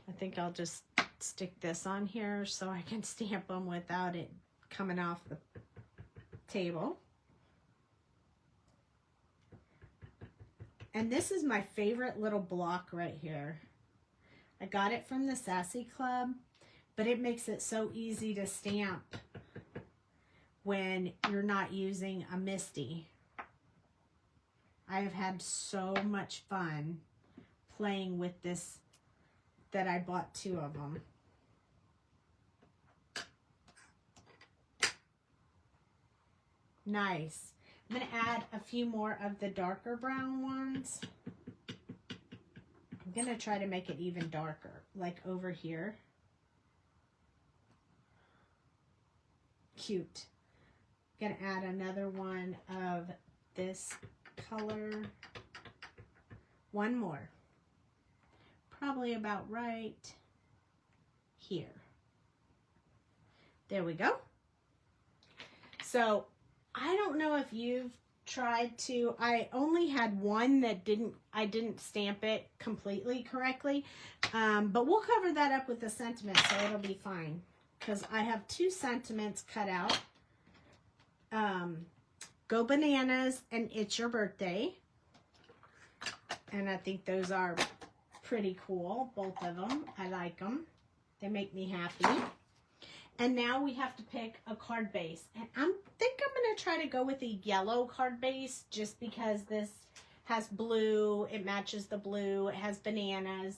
I think I'll just stick this on here so I can stamp them without it coming off the table. And this is my favorite little block right here. I got it from the Sassy Club, but it makes it so easy to stamp when you're not using a Misty. I have had so much fun playing with this that I bought 2 of them. Nice. I'm going to add a few more of the darker brown ones. I'm going to try to make it even darker, like over here. Cute. I'm going to add another one of this color. One more. Probably about right here. There we go. So I don't know if you've tried to, I only had one that I didn't stamp it completely correctly, but we'll cover that up with the sentiment, so it'll be fine, because I have 2 sentiments cut out. Go Bananas and It's Your Birthday, and I think those are pretty cool, both of them. I like them. They make me happy. And now we have to pick a card base. And I think I'm going to try to go with a yellow card base just because this has blue. It matches the blue. It has bananas.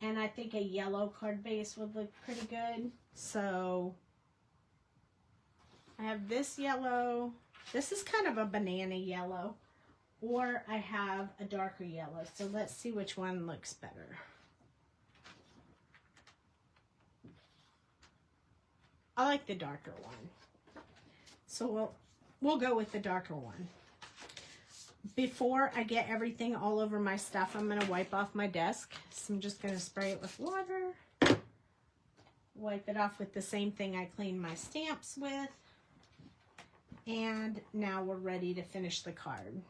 And I think a yellow card base would look pretty good. So I have this yellow. This is kind of a banana yellow. Or I have a darker yellow. So let's see which one looks better. I like the darker one. So we'll go with the darker one. Before I get everything all over my stuff, I'm going to wipe off my desk. So I'm just going to spray it with water. Wipe it off with the same thing I cleaned my stamps with. And now we're ready to finish the card.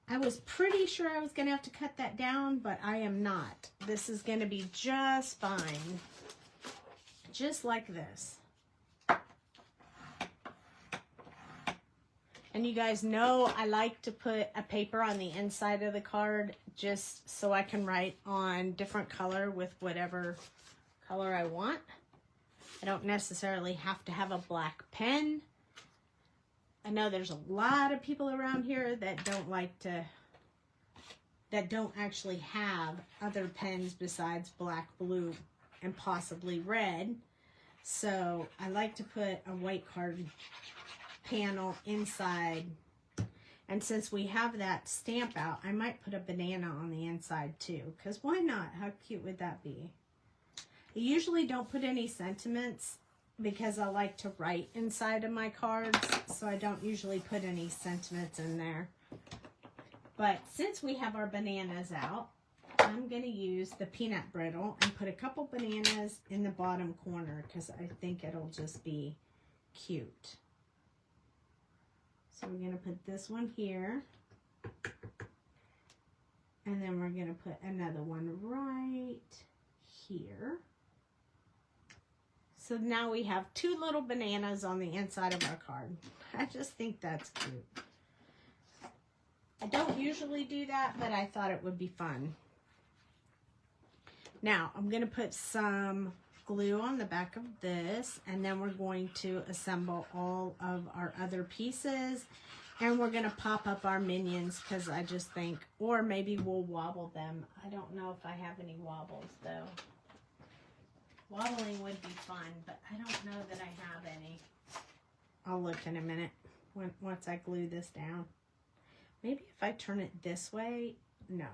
I was pretty sure I was going to have to cut that down, but I am not. This is going to be just fine. Just like this. And you guys know I like to put a paper on the inside of the card just so I can write on different color with whatever color I want. I don't necessarily have to have a black pen. I know there's a lot of people around here that don't actually have other pens besides black, blue, and possibly red. So I like to put a white card panel inside. And since we have that stamp out, I might put a banana on the inside too. Because why not? How cute would that be? I usually don't put any sentiments because I like to write inside of my cards, so I don't usually put any sentiments in there. But since we have our bananas out, I'm going to use the peanut brittle and put a couple bananas in the bottom corner because I think it'll just be cute. So we're going to put this one here, and then we're going to put another one right here. So now we have 2 little bananas on the inside of our card. I just think that's cute. I don't usually do that, but I thought it would be fun. Now, I'm going to put some glue on the back of this, and then we're going to assemble all of our other pieces, and we're going to pop up our minions because I just think, or maybe we'll wobble them. I don't know if I have any wobbles, though. Wobbling would be fun, but I don't know that I have any. I'll look in a minute once I glue this down. Maybe if I turn it this way, no.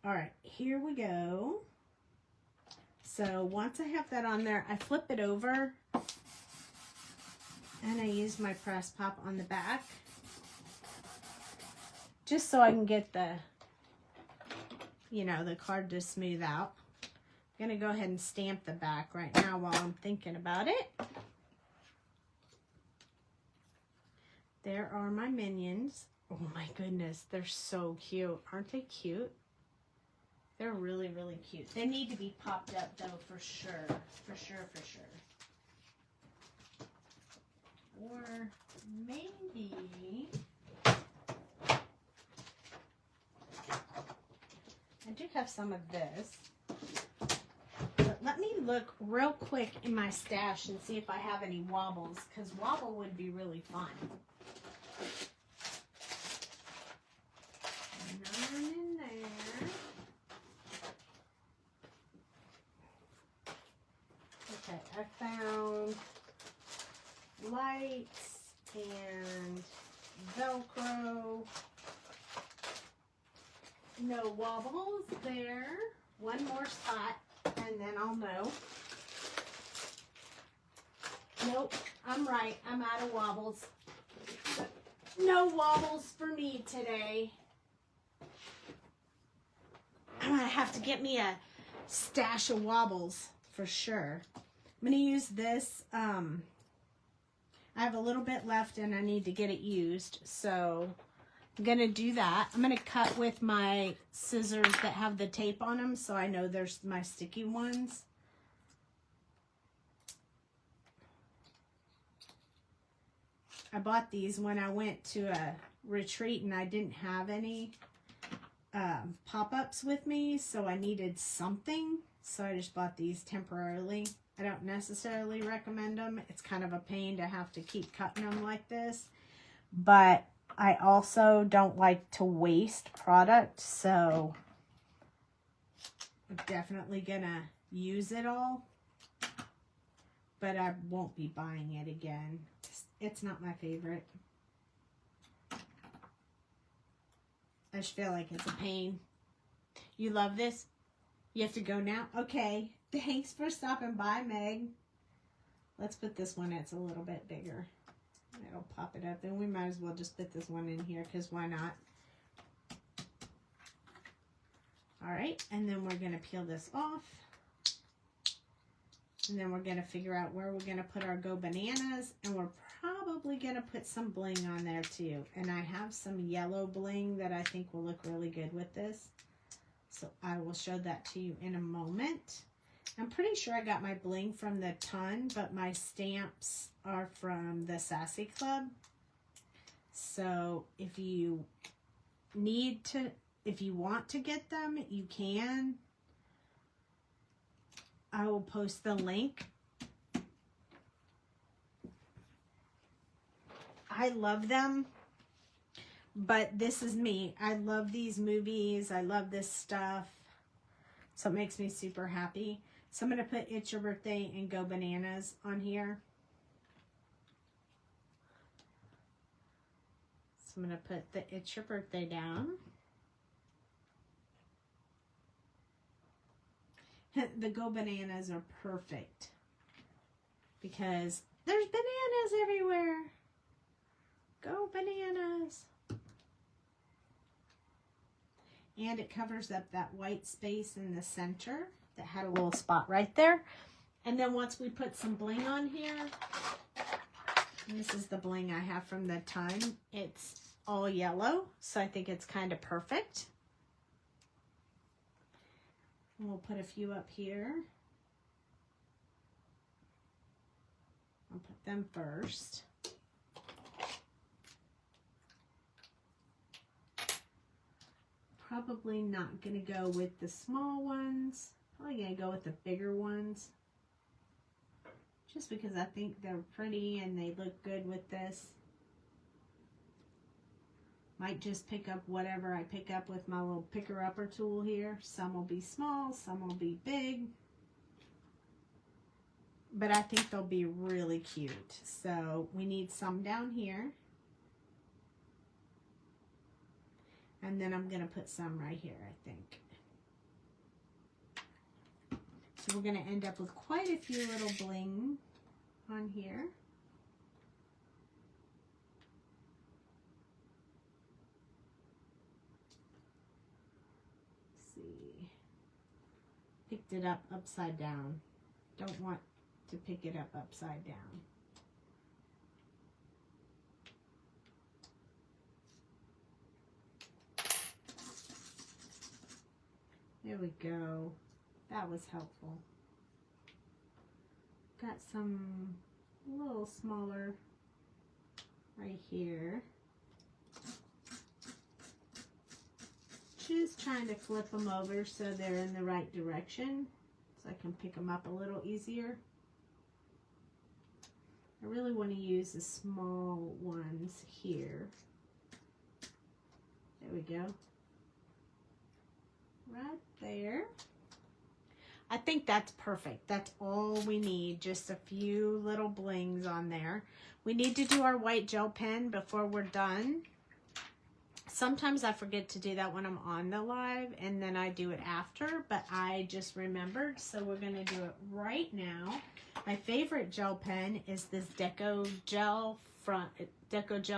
All right, here we go. So once I have that on there, I flip it over And I use my press pop on the back just so I can get the, you know, the card to smooth out. I'm going to go ahead and stamp the back right now while I'm thinking about it. There are my minions. Oh my goodness, they're so cute. Aren't they cute? They're really, really cute. They need to be popped up though, for sure. For sure, for sure. Or maybe I do have some of this. But let me look real quick in my stash and see if I have any wobbles, because wobble would be really fun. None in there. Okay, I found lights and Velcro. No wobbles there. One more spot and then I'll know. Nope, I'm right. I'm out of wobbles. No wobbles for me today. I'm gonna have to get me a stash of wobbles for sure. I'm gonna use this. I have a little bit left and I need to get it used, so I'm gonna do that. I'm gonna cut with my scissors that have the tape on them, so I know there's my sticky ones. I bought these when I went to a retreat and I didn't have any pop-ups with me, so I needed something, so I just bought these temporarily. I don't necessarily recommend them. It's kind of a pain to have to keep cutting them like this, but I also don't like to waste product, so I'm definitely gonna use it all, but I won't be buying it again. It's not my favorite. I just feel like it's a pain. You love this? You have to go now? Okay. Thanks for stopping by, Meg. Let's put this one, it's a little bit bigger. It'll pop it up. And we might as well just put this one in here, because why not? Alright, and then we're going to peel this off. And then we're going to figure out where we're going to put our Go Bananas. And we're probably going to put some bling on there too. And I have some yellow bling that I think will look really good with this. So I will show that to you in a moment. I'm pretty sure I got my bling from the Ton, but my stamps are from the Sassy Club. So if you want to get them, you can. I will post the link. I love them, but this is me. I love these movies. I love this stuff. So it makes me super happy. So I'm going to put It's Your Birthday and Go Bananas on here. So I'm going to put the It's Your Birthday down. The Go Bananas are perfect because there's bananas everywhere. Go Bananas. And it covers up that white space in the center that had a little spot right there. And then once we put some bling on here, and this is the bling I have from the Ton, it's all yellow, so I think it's kind of perfect. And we'll put a few up here. I'll put them first. Probably not going to go with the small ones. Probably going to go with the bigger ones. Just because I think they're pretty and they look good with this. Might just pick up whatever I pick up with my little picker-upper tool here. Some will be small, some will be big. But I think they'll be really cute. So we need some down here. And then I'm going to put some right here, I think. So we're going to end up with quite a few little bling on here. see. Picked it up upside down. Don't want to pick it up upside down. There we go. That was helpful. Got some a little smaller right here. Just trying to flip them over so they're in the right direction so I can pick them up a little easier. I really want to use the small ones here. There we go. Right there. I think that's perfect. That's all we need. Just a few little blings on there. We need to do our white gel pen before we're done. Sometimes I forget to do that when I'm on the live and then I do it after, but I just remembered, so we're going to do it right now. My favorite gel pen is this Deco Gel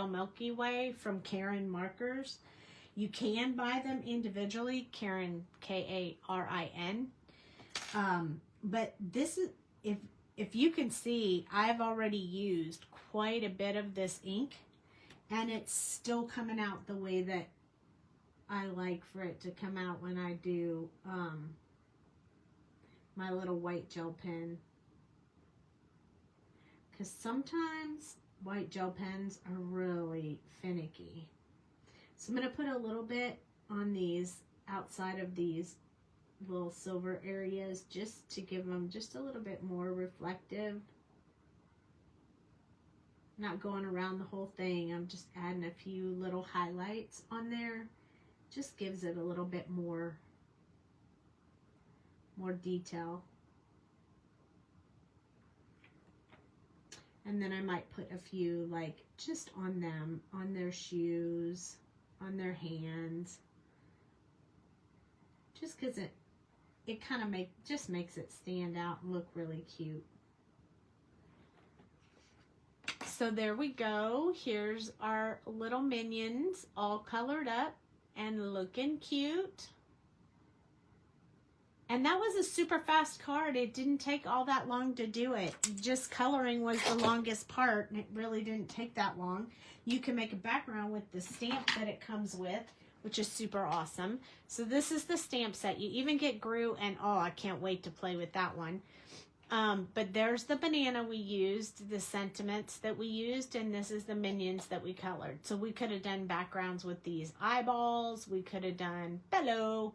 Milky Way from Karin Markers. You can buy them individually, Karin, K-A-R-I-N. But this is, if you can see, I've already used quite a bit of this ink, and it's still coming out the way that I like for it to come out when I do my little white gel pen. Because sometimes white gel pens are really finicky. So I'm going to put a little bit on these, outside of these little silver areas, just to give them just a little bit more reflective. Not going around the whole thing. I'm just adding a few little highlights on there. Just gives it a little bit more detail. And then I might put a few, like, just on them, on their shoes, on their hands. Just because it kind of just makes it stand out and look really cute. So there we go. Here's our little minions all colored up and looking cute. And that was a super fast card. It didn't take all that long to do it. Just coloring was the longest part, and it really didn't take that long. You can make a background with the stamp that it comes with, which is super awesome. So this is the stamp set. You even get Gru, and oh, I can't wait to play with that one. But there's the banana we used, the sentiments that we used, and this is the minions that we colored. So we could have done backgrounds with these eyeballs. We could have done bellow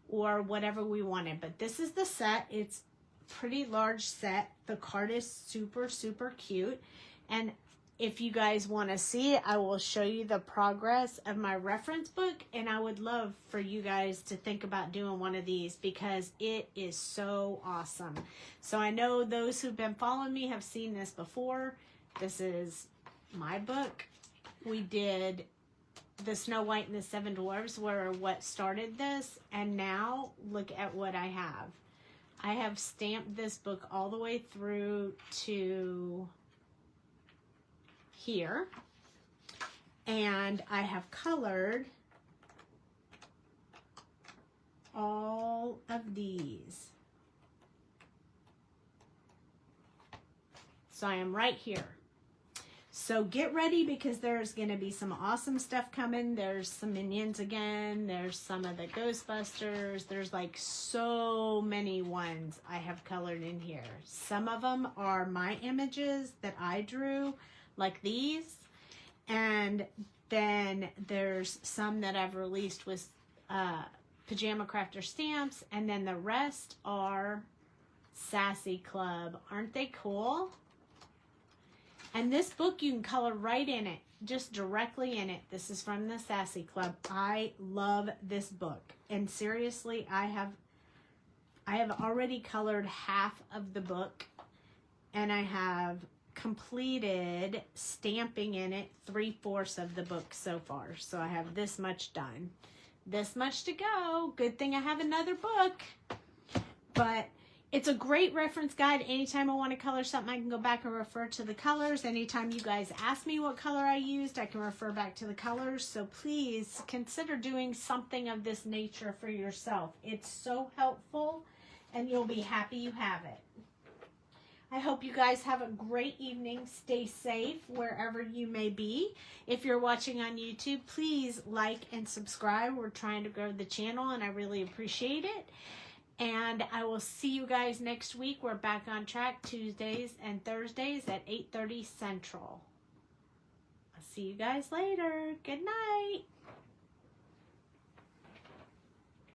or whatever we wanted. But this is the set. It's a pretty large set. The card is super, super cute. And if you guys want to see it, I will show you the progress of my reference book. And I would love for you guys to think about doing one of these because it is so awesome. So I know those who've been following me have seen this before. This is my book. We did the Snow White and the Seven Dwarfs were what started this. And now look at what I have. I have stamped this book all the way through to here, and I have colored all of these. So I am right here. So get ready because there's going to be some awesome stuff coming. There's some minions again. There's some of the Ghostbusters. There's like so many ones I have colored in here. Some of them are my images that I drew, like these, and then there's some that I've released with Pajama Crafter stamps, and then the rest are Sassy Club. Aren't they cool? And this book you can color right in it, just directly in it. This is from the Sassy Club. I love this book, and seriously, I have already colored half of the book, and I have completed stamping in it 3/4 of the book so far. So I have this much done, this much to go. Good thing I have another book. But It's a great reference guide. Anytime I want to color something, I can go back and refer to the colors. Anytime you guys ask me what color I used, I can refer back to the colors. So please consider doing something of this nature for yourself. It's so helpful, and you'll be happy you have it. I hope you guys have a great evening. Stay safe wherever you may be. If you're watching on YouTube, please like and subscribe. We're trying to grow the channel, and I really appreciate it. And I will see you guys next week. We're back on track Tuesdays and Thursdays at 8:30 Central. I'll see you guys later. Good night.